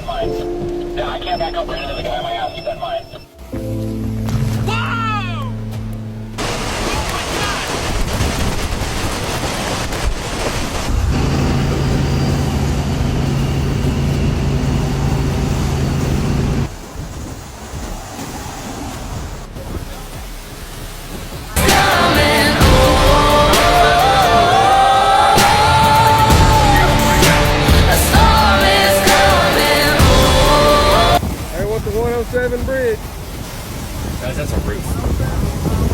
that mine. Yeah, I can't back up right into the guy on my ass. Keep that in mind. Hey, what's the 107 bridge? Guys, that's a roof.